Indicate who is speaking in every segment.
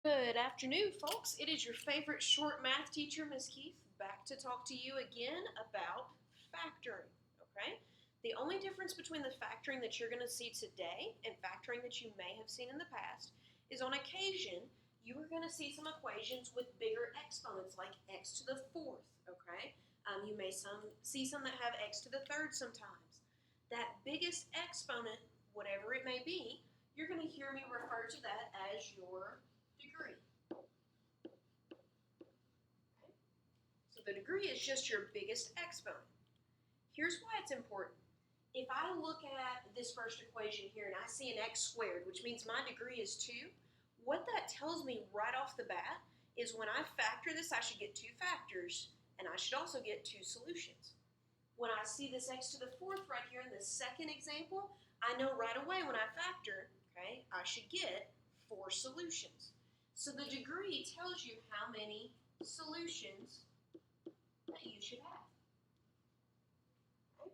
Speaker 1: Good afternoon, folks. It is your favorite short math teacher, Miss Keith, back to talk to you again about factoring. Okay? The only difference between the factoring that you're going to see today and factoring that you may have seen in the past is on occasion you are going to see some equations with bigger exponents, like x to the fourth. Okay? You may see some that have x to the third sometimes. That biggest exponent, whatever it may be, you're going to hear me refer to that as your degree. Okay? So the degree is just your biggest exponent. Here's why it's important. If I look at this first equation here and I see an x squared, which means my degree is 2, what that tells me right off the bat is when I factor this, I should get 2 factors, and I should also get 2 solutions. When I see this x to the fourth right here in the second example, I know right away when I factor, okay, I should get 4 solutions. So the degree tells you how many solutions that you should have. Okay?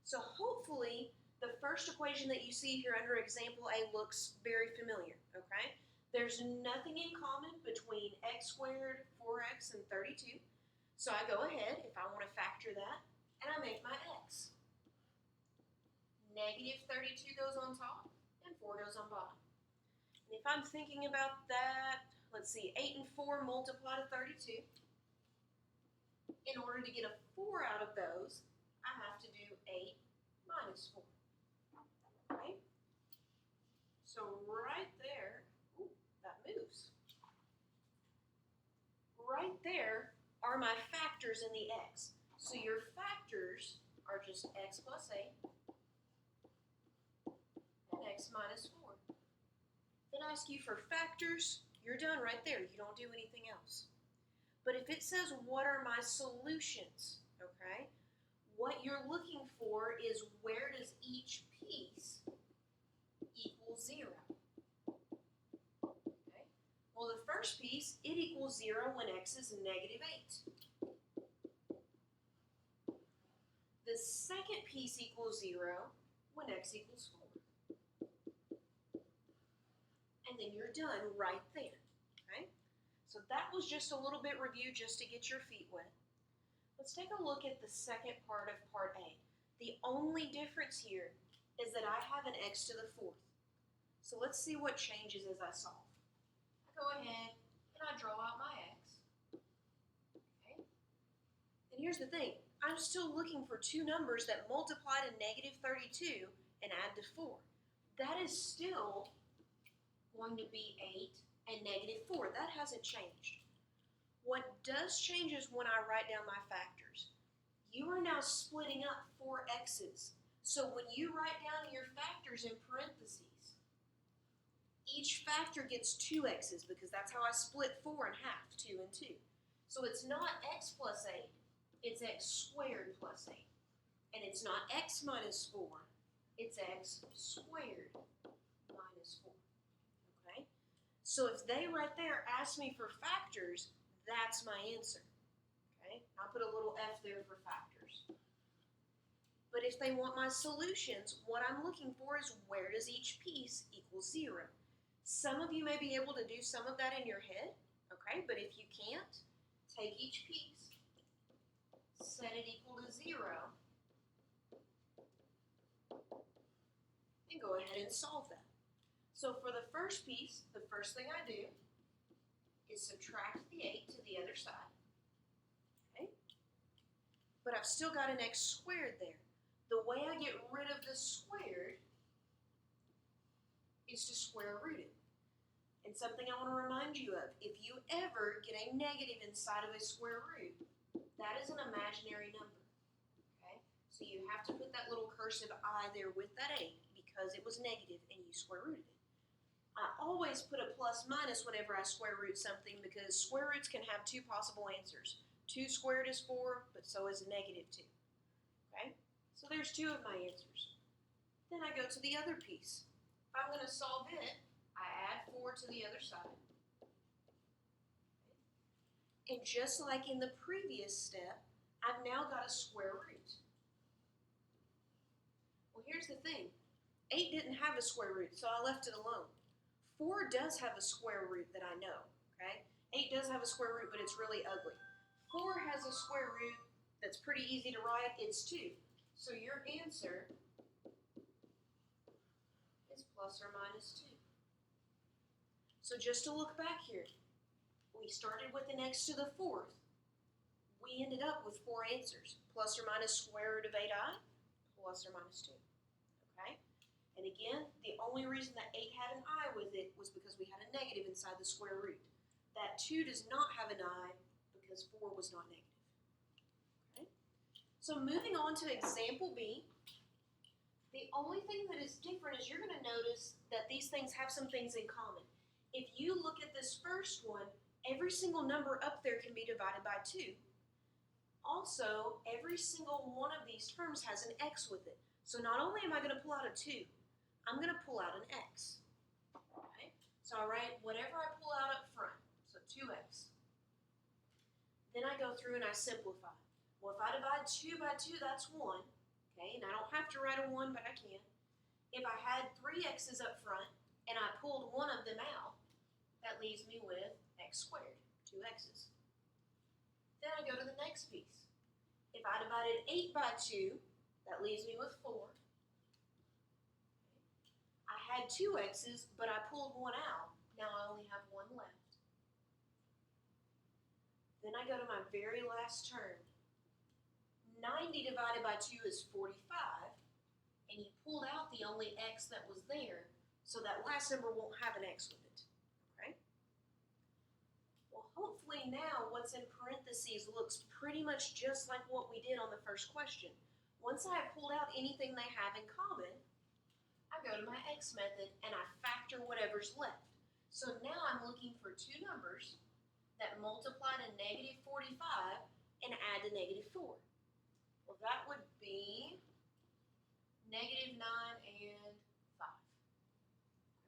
Speaker 1: So hopefully the first equation that you see here under example A looks very familiar. Okay? There's nothing in common between x squared, 4x, and 32. So I go ahead, if I want to factor that, and I make my x. Negative 32 goes on top, and 4 goes on bottom. And if I'm thinking about that, let's see, 8 and 4 multiply to 32. In order to get a 4 out of those, I have to do 8 minus 4. Okay? So right there, ooh, that moves. Right there are my factors in the x. So your factors are just x plus 8 and x minus 4. Then ask you for factors, you're done right there. You don't do anything else. But if it says, what are my solutions, okay, what you're looking for is where does each piece equal 0? Okay. Well, the first piece, it equals 0 when x is negative 8. The second piece equals 0 when x equals 4. And then you're done right there, okay? So that was just a little bit review just to get your feet wet. Let's take a look at the second part of part A. The only difference here is that I have an x to the fourth. So let's see what changes as I solve. I go ahead and I draw out my x, okay? And here's the thing. I'm still looking for 2 numbers that multiply to negative 32 and add to 4. That is still going to be 8 and negative 4. That hasn't changed. What does change is when I write down my factors. You are now splitting up 4 x's. So when you write down your factors in parentheses, each factor gets 2 x's because that's how I split 4 in half, 2 and 2. So it's not x plus 8, it's x squared plus 8. And it's not x minus 4, it's x squared minus 4. So if they right there ask me for factors, that's my answer. Okay? I'll put a little F there for factors. But if they want my solutions, what I'm looking for is where does each piece equal 0? Some of you may be able to do some of that in your head, okay? But if you can't, take each piece, set it equal to 0, and go ahead and solve that. So for the first piece, the first thing I do is subtract the 8 to the other side. Okay? But I've still got an x squared there. The way I get rid of the squared is to square root it. And something I want to remind you of, if you ever get a negative inside of a square root, that is an imaginary number. Okay? So you have to put that little cursive I there with that 8 because it was negative and you square rooted it. I always put a plus minus whenever I square root something because square roots can have 2 possible answers. 2 squared is 4, but so is negative 2. Okay? So there's 2 of my answers. Then I go to the other piece. If I'm going to solve it, I add 4 to the other side. Okay? And just like in the previous step, I've now got a square root. Well, here's the thing. 8 didn't have a square root, so I left it alone. 4 does have a square root that I know, okay? 8 does have a square root, but it's really ugly. 4 has a square root that's pretty easy to write. It's 2. So your answer is plus or minus 2. So just to look back here, we started with an x to the 4th. We ended up with 4 answers. Plus or minus square root of 8i, plus or minus 2. Okay? And again, the only reason that 8 had an I with it was because we had a negative inside the square root. That 2 does not have an I because 4 was not negative. Okay? So moving on to example B, the only thing that is different is you're going to notice that these things have some things in common. If you look at this first one, every single number up there can be divided by 2. Also, every single one of these terms has an x with it. So not only am I going to pull out a 2, I'm going to pull out an x. Okay? So I write whatever I pull out up front, so 2x. Then I go through and I simplify. Well, if I divide 2 by 2, that's 1. Okay, and I don't have to write a 1, but I can. If I had 3 x's up front and I pulled one of them out, that leaves me with x squared, 2 x's. Then I go to the next piece. If I divided 8 by 2, that leaves me with 4. I had 2 x's, but I pulled one out. Now I only have 1 left. Then I go to my very last term. 90 divided by 2 is 45, and you pulled out the only x that was there, so that last number won't have an x with it. Okay? Well, hopefully now what's in parentheses looks pretty much just like what we did on the first question. Once I have pulled out anything they have in common, I go to my x method and I factor whatever's left. So now I'm looking for 2 numbers that multiply to negative 45 and add to negative 4. Well, that would be negative 9 and 5.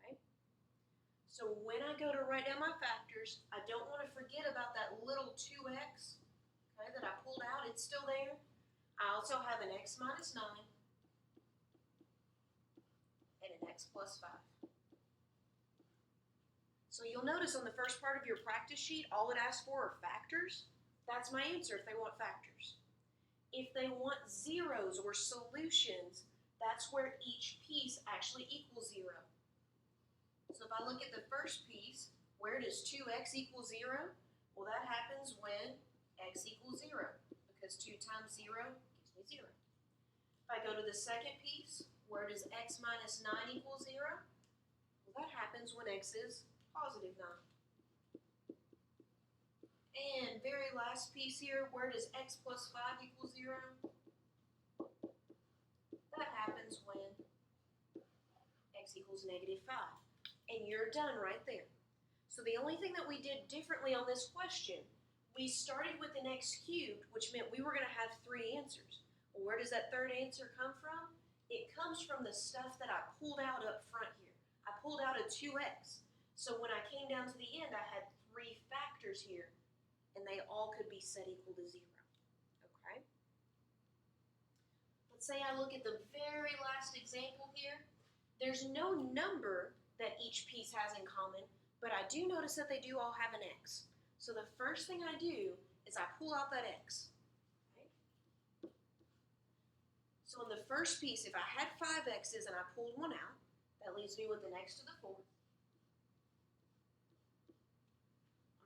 Speaker 1: Okay? So when I go to write down my factors, I don't want to forget about that little 2x, okay, that I pulled out. It's still there. I also have an x minus 9 and an x plus 5. So you'll notice on the first part of your practice sheet, all it asks for are factors. That's my answer if they want factors. If they want zeros or solutions, that's where each piece actually equals 0. So if I look at the first piece, where does 2x equal 0? Well, that happens when x equals 0, because 2 times 0 gives me 0. If I go to the second piece, where does x minus 9 equal 0? Well, that happens when x is positive 9. And very last piece here, where does x plus 5 equal 0? That happens when x equals negative 5. And you're done right there. So the only thing that we did differently on this question, we started with an x cubed, which meant we were going to have 3 answers. Well, where does that third answer come from? It comes from the stuff that I pulled out up front here. I pulled out a 2x. So when I came down to the end, I had 3 factors here, and they all could be set equal to 0. Okay? Let's say I look at the very last example here. There's no number that each piece has in common, but I do notice that they do all have an x. So the first thing I do is I pull out that x. Okay? So in the first piece, if I had 5 x's and I pulled one out, that leaves me with an x to the 4th.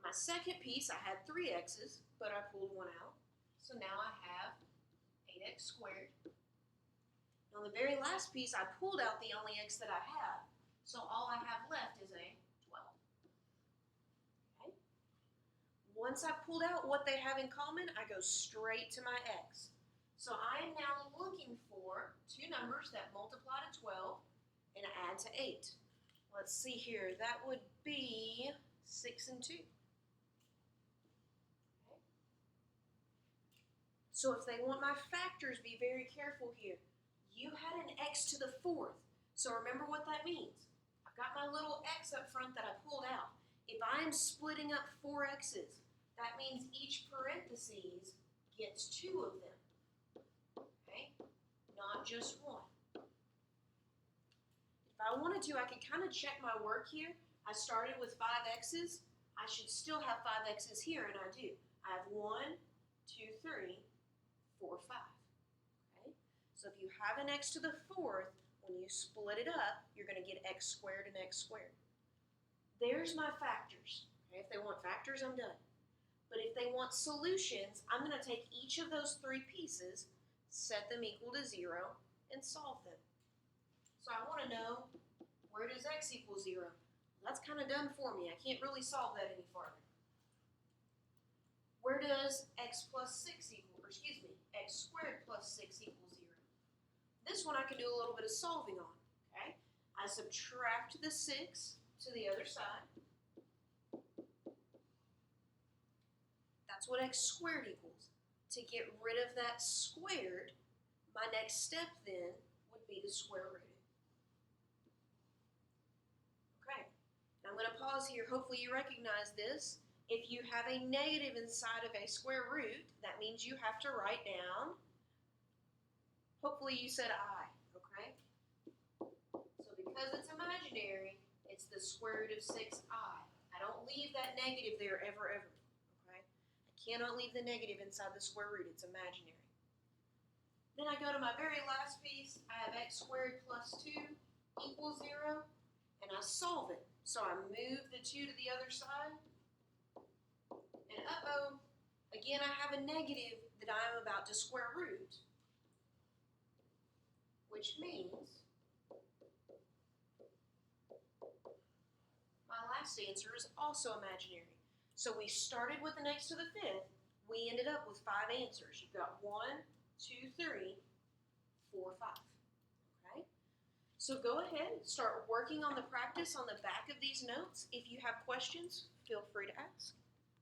Speaker 1: My second piece, I had 3 x's, but I pulled one out. So now I have 8x squared. On the very last piece, I pulled out the only x that I have. So all I have left is a 12. Okay? Once I pulled out what they have in common, I go straight to my x. So I am now looking for 2 numbers that multiply to 12 and add to 8. Let's see here. That would be 6 and 2. So if they want my factors, be very careful here. You had an x to the 4th. So remember what that means. I've got my little x up front that I pulled out. If I am splitting up 4 x's, that means each parentheses gets 2 of them. Okay? Not just 1. If I wanted to, I could kind of check my work here. I started with 5 x's. I should still have 5 x's here, and I do. I have 1, 2, 3, 4, 5. Okay? So if you have an x to the 4th, when you split it up, you're going to get x squared and x squared. There's my factors. Okay? If they want factors, I'm done. But if they want solutions, I'm going to take each of those 3 pieces, set them equal to 0, and solve them. So I want to know, where does x equal 0? That's kind of done for me. I can't really solve that any farther. Where does x plus 6 equal, or excuse me, x squared plus 6 equals 0? This one I can do a little bit of solving on. Okay? I subtract the 6 to the other side. That's what x squared equals. To get rid of that squared, my next step then would be to square root it. Okay, now I'm going to pause here. Hopefully you recognize this. If you have a negative inside of a square root, that means you have to write down, hopefully you said I, okay? So because it's imaginary, it's the square root of 6i. I don't leave that negative there ever, ever. Cannot leave the negative inside the square root. It's imaginary. Then I go to my very last piece. I have x squared plus 2 equals 0, and I solve it. So I move the 2 to the other side, and uh-oh, again I have a negative that I'm about to square root, which means my last answer is also imaginary. So we started with an x to the 5th. We ended up with 5 answers. You've got 1, 2, 3, 4, 5. Okay? So go ahead and start working on the practice on the back of these notes. If you have questions, feel free to ask.